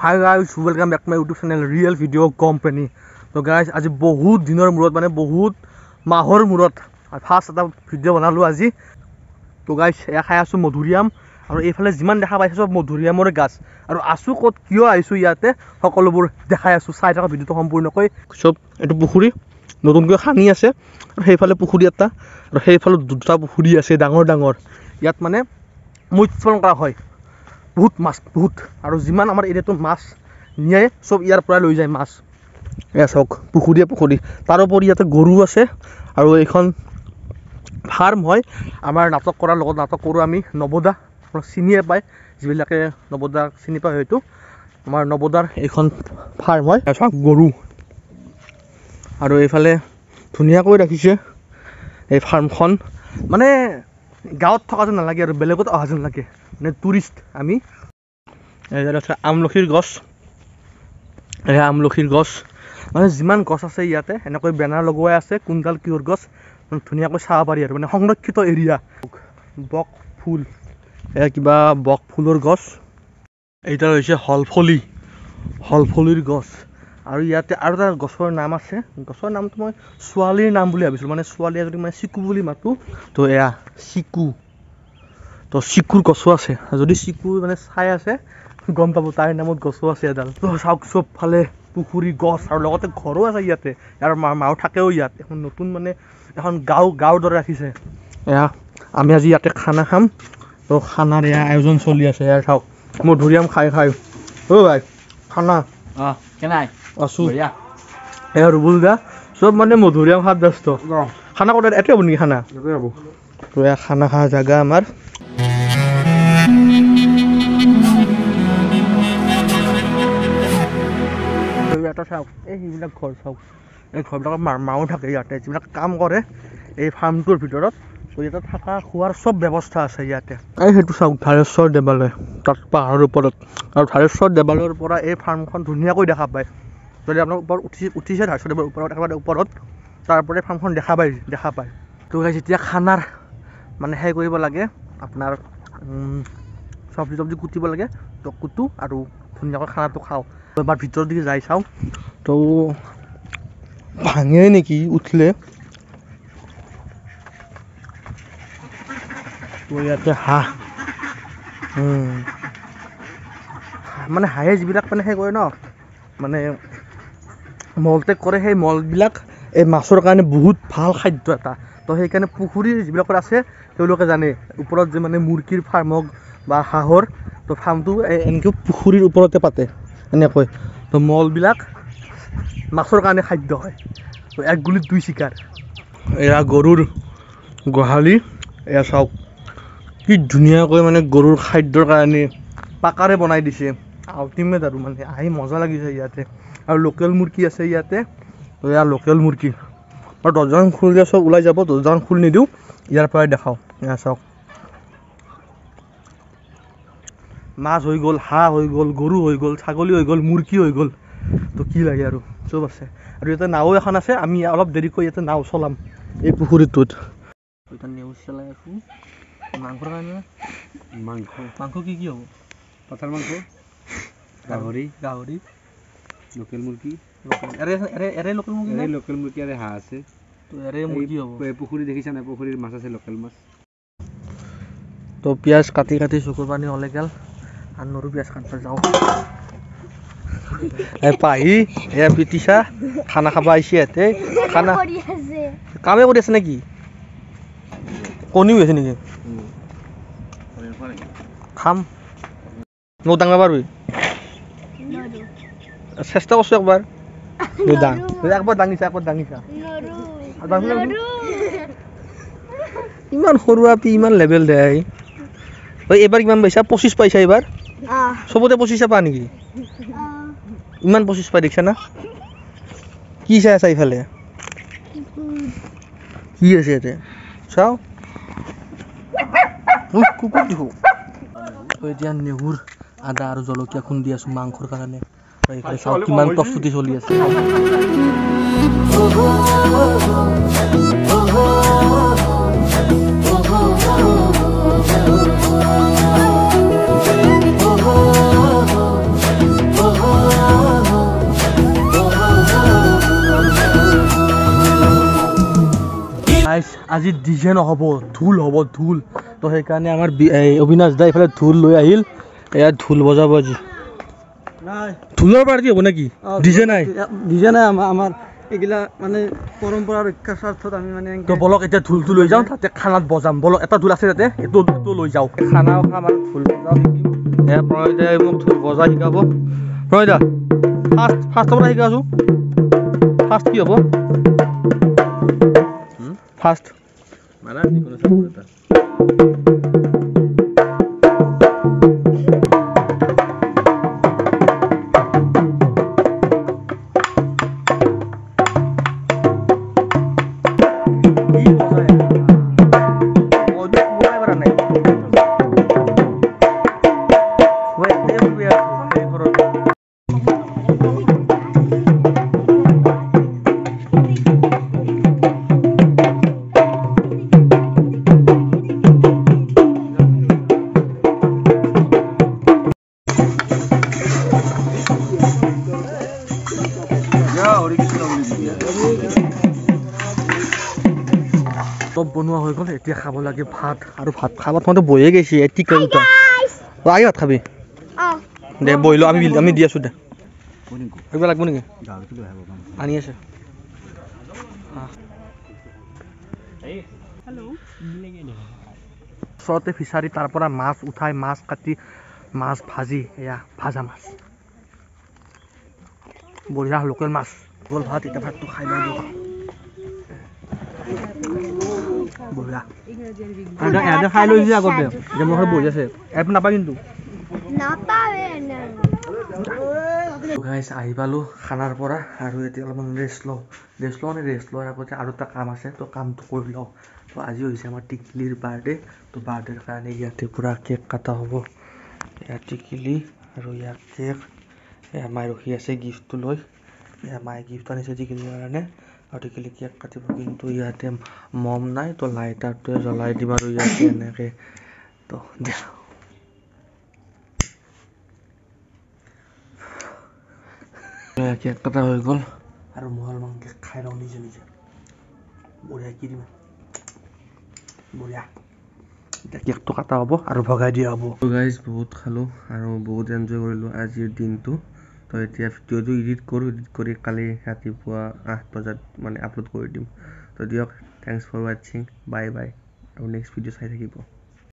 High guys welcome back to my YouTube channel real video' company. তো guys আজি বহুত দিনৰ মূৰত মানে বহুত মাহৰ মূৰত ফাৰ্ষ্ট এটা ভিডিঅ' বনালোঁ আজি। তো গাইজ এয়া খাই আছোঁ মধুৰিআম আৰু এইফালে যিমান দেখা পাইছোঁ চব মধুৰিআমৰ গাছ আৰু আছোঁ ক'ত কিয় আহিছোঁ ইয়াতে সকলোবোৰ দেখাই আছোঁ। চাই থকা ভিডিঅ'টো সম্পূৰ্ণকৈ চব। এইটো পুখুৰী নতুনকৈ খান্দি আছে আৰু সেইফালে পুখুৰী এটা আৰু সেইফালে দুটা পুখুৰী আছে ডাঙৰ ডাঙৰ। ইয়াত মানে মৎস্য পালন কৰা হয়, বহুত মাছ বহুত, আৰু যিমান আমাৰ এৰিয়াটো মাছ নিয়ে চব ইয়াৰ পৰা লৈ যায় মাছ। এয়া চাওক পুখুৰীয়ে পুখুৰী, তাৰোপৰি ইয়াতে গৰু আছে আৰু এইখন ফাৰ্ম হয়। আমাৰ নাটক কৰাৰ লগত নাটক কৰোঁ আমি নৱদা, চিনিয়ে পায় যিবিলাকে নৱদাক চিনি পায় হয়তো। আমাৰ নৱদাৰ এইখন ফাৰ্ম হয়। চাওক গৰু, আৰু এইফালে ধুনীয়াকৈ ৰাখিছে এই ফাৰ্মখন। মানে গাঁৱত থকা যেন নালাগে আৰু বেলেগত অহা যেন লাগে, মানে টুৰিষ্ট আমি। আছে আমলখিৰ গছ, এয়া আমলখিৰ গছ, মানে যিমান গছ আছে ইয়াতে এনেকৈ বেনাৰ লগোৱাই আছে কোনডাল কিহৰ গছ ধুনীয়াকৈ চাব পাৰি আৰু মানে সংৰক্ষিত এৰিয়া। বক ফুল, এয়া কিবা বক ফুলৰ গছ, এইটা হৈছে হলফলি, হলফলিৰ গছ। আৰু ইয়াতে আৰু এটা গছৰ নাম আছে, গছৰ নামটো মই ছোৱালীৰ নাম বুলি ভাবিছিলোঁ, মানে ছোৱালী যদি মানে চিকু বুলি মাতোঁ তো এয়া চিকু। তো চিকুৰ গছো আছে, যদি চিকু মানে চাই আছে গম পাব তাইৰ নামত গছো আছে এডাল। তো চাওক চবফালে পুখুৰী গছ আৰু লগতে ঘৰো আছে ইয়াতে, আৰু মাও থাকেও ইয়াত। এখন নতুন মানে এখন গাঁৱৰ দৰে ৰাখিছে। এয়া আমি আজি ইয়াতে খানা খাম, তো খানাৰ এয়া আয়োজন চলি আছে। এয়া চাওক মধুৰিআম খাই অ' ভাই খানা কেনাই আছোঁ। এয়া ৰুবুল দা চব মানে মধুৰিআম খাত ব্যস্ত। খানা ক'ত এতে হ'ব নেকি খানা? হ'ব। তো এয়া খানা খোৱা জেগা আমাৰ। এটা চাওক এই সেইবিলাক ঘৰ চাওক, এই ঘৰবিলাকত মাও থাকে ইয়াতে, যিবিলাক কাম কৰে এই ফাৰ্মটোৰ ভিতৰত। তো ইয়াতে থকা খোৱাৰ চব ব্যৱস্থা আছে ইয়াতে। এই সেইটো চাওক ধাৰেশ্বৰ দেৱালয়, তাত পাহাৰৰ ওপৰত, আৰু ধাৰেশ্বৰ দেৱালয়ৰ পৰা এই ফাৰ্মখন ধুনীয়াকৈ দেখা পায়। যদি আপোনাৰ ওপৰত উঠিছে ধাৰেশ্বৰ দেৱালয়ৰ ওপৰত, একেবাৰে ওপৰত, তাৰপৰা ফাৰ্মখন দেখা পায়। তো যেতিয়া খানাৰ মানে সেই কৰিব লাগে আপোনাৰ চব্জি কুটিব লাগে, তো কুটো আৰু ধুনীয়াকৈ খানাটো খাওঁ। এবাৰ ভিতৰৰ দিকে যাই চাওঁ, তো ভাঙে নেকি উঠিলে। তো ইয়াতে হাঁহ, মানে হাঁহে যিবিলাক মানে সেই কৰে ন, মানে মলত্যাগ কৰে, সেই মলবিলাক এই মাছৰ কাৰণে বহুত ভাল খাদ্য এটা। তো সেইকাৰণে পুখুৰীৰ যিবিলাকৰ আছে তেওঁলোকে জানে, ওপৰত যে মানে মুৰ্গীৰ ফাৰ্ম হওক বা হাঁহৰ, তো ফাৰ্মটো এনেকৈ পুখুৰীৰ ওপৰতে পাতে এনেকৈ। তো মলবিলাক মাছৰ কাৰণে খাদ্য হয়, তো এক গুলিত দুই চিকাৰ। এয়া গৰুৰ গোহালি, এয়া চাওক কি ধুনীয়াকৈ মানে গৰুৰ খাদ্যৰ কাৰণে পাকাৰে বনাই দিছে, আল্টিমেট আৰু মানে আহি মজা লাগিছে ইয়াতে। আৰু লোকেল মুৰ্গী আছে ইয়াতে, তো এয়া লোকেল মুৰ্গী। আৰু দৰ্জাখন খুলিলে চব ওলাই যাব, দৰ্জাখন খুলি নিদিওঁ, ইয়াৰ পৰাই দেখাওঁ। এয়া চাওক মাছ হৈ গ'ল, হাঁহ হৈ গ'ল, গৰু হৈ গ'ল, ছাগলী হৈ গ'ল, মুৰ্গী হৈ গ'ল, তো কি লাগে আৰু চব আছে। আৰু ইয়াতে নাও এখন আছে, আমি অলপ দেৰিকৈ ইয়াতে নাও চলাম এই পুখুৰীটোত। এতিয়া নেউজ চলাই আছোঁ মাংসৰ কাৰণে। মাংস কি কি হ'ব? পাঠাৰ মাংস, গাহৰি, লোকেল মুৰ্গী, লোকেল মুৰ্গী আৰু হাঁহ আছে। তো এৰে মুৰ্গী হ'ব। পুখুৰী দেখিছা নাই, পুখুৰীৰ মাছ আছে, লোকেল মাছ। তো পিঁয়াজ কাটি চকুৰ পানী ওলাই গ'ল, আৰু নৰু পিঁয়াজ কাটিব যাওঁ। পাহি এয়া পিটিছা খানা খাব আহিছে ইয়াতে। খানা কামে কৰি আছে নেকি? কণী হৈ আছে নেকি? খাম ন ডাঙৰ বাৰু চেষ্টা কৰছোঁ একবাৰ। একবাৰ দাঙিছা ইমান সৰু আপি ইমান লেভেল দে। এইবাৰ কিমান পাইছা? 25 পাইছা এইবাৰ? চবতে 25 পা নেকি? ইমান 25 পাই দেখিছা না? কি চাই আছা ইফালে? কি আছে ইয়াতে চাওঁ, কুকুৰ দেখোঁ। এতিয়া নেহুৰ আদা আৰু জলকীয়া খুন্দি আছোঁ মাংসৰ কাৰণে। এইফালে চাওক কিমান প্ৰস্তুতি চলি আছে। আজি ডিজে নহ'ব ঢোল হ'ব ঢোল তো সেইকাৰণে আমাৰ অবিনাশ দা এইফালে ঢোল লৈ আহিল এয়া ঢোল বজাব আজি ঢোলৰ পাৰ্টি হ'ব নেকি ডিজে নাই আমাৰ এইগিলা মানে পৰম্পৰা ৰক্ষাৰ স্বাৰ্থত আমি মানে তো বলক এতিয়া ঢোলটো লৈ যাওঁ তাতে খানাত বজাম বলক এটা ঢোল আছে তাতে এইটো লৈ যাওঁ খানাও খাম আৰু ঢোল বজাও শিকিম প্ৰণয় দাই মোক ঢোল বজা শিকাব প্ৰণয় দা ফাৰ্ষ্টৰ পৰা শিকাইছোঁ ফাৰ্ষ্ট কি হ'ব ফাৰ্ষ্ট মানে যিকোনো চাপোৰ্ট এটা চব বনোৱা হৈ গ'ল এতিয়া খাব লাগে ভাত আৰু ভাত খাব তোমাৰতো বহিয়ে গৈছে টিকা দুটা আহি ভাত খাবি দে বহি ল আমি দি আছোঁ দে কিবা লাগিব নেকি আনি আছে ওচৰতে ফিচাৰী তাৰ পৰা মাছ উঠাই মাছ কাটি মাছ ভাজি এয়া ভাজা মাছ বঢ়িয়া লোকেল মাছ গ'ল ভাত এতিয়া ভাতটো খাই লওঁ বঢ়িয়া খাই লৈছে আগতে যে মোৰ ঘৰত বহি আছে এপ নাপায় কিন্তু গাইজ আহি পালোঁ খানাৰ পৰা আৰু এতিয়া অলপমান ৰেষ্ট লওঁ ৰেষ্ট লোৱাৰ আগতে আৰু এটা কাম আছে তো কামটো কৰি লওঁ তো আজি হৈছে আমাৰ টিকলিৰ বাৰ্থডে তো বাৰ্থডেৰ কাৰণে ইয়াতে পূৰা কেক কটা হ'ব এয়া টিকলি আৰু ইয়াত কেক এয়া মায়ে ৰখি আছে গিফ্টটো লৈ এয়া মায়ে গিফ্ট আনিছে টিকলিৰ কাৰণে আৰু টিকলি কেক কাটিব কিন্তু ইয়াতে মম নাই তো লাইটাৰটোৱে জ্বলাই দিম আৰু ইয়াতে এনেকৈ তো দিয়া কেক কটা হৈ গ'ল আৰু মই অলপমান কেক খাই লওঁ নিজে বঢ়িয়া কি দিম বঢ়িয়া এতিয়া কেকটো কটা হ'ব আৰু ভগাই দিয়া হ'ব গাইজ বহুত খালোঁ আৰু বহুত এনজয় কৰিলোঁ আজিৰ দিনটো তো এতিয়া ভিডিঅ'টো এডিট কৰি কালি ৰাতিপুৱা 8 বজাত মানে আপলোড কৰি দিম তো দিয়ক থেংকছ ফৰ ৱাচিং বাই আৰু নেক্সট ভিডিঅ' চাই থাকিব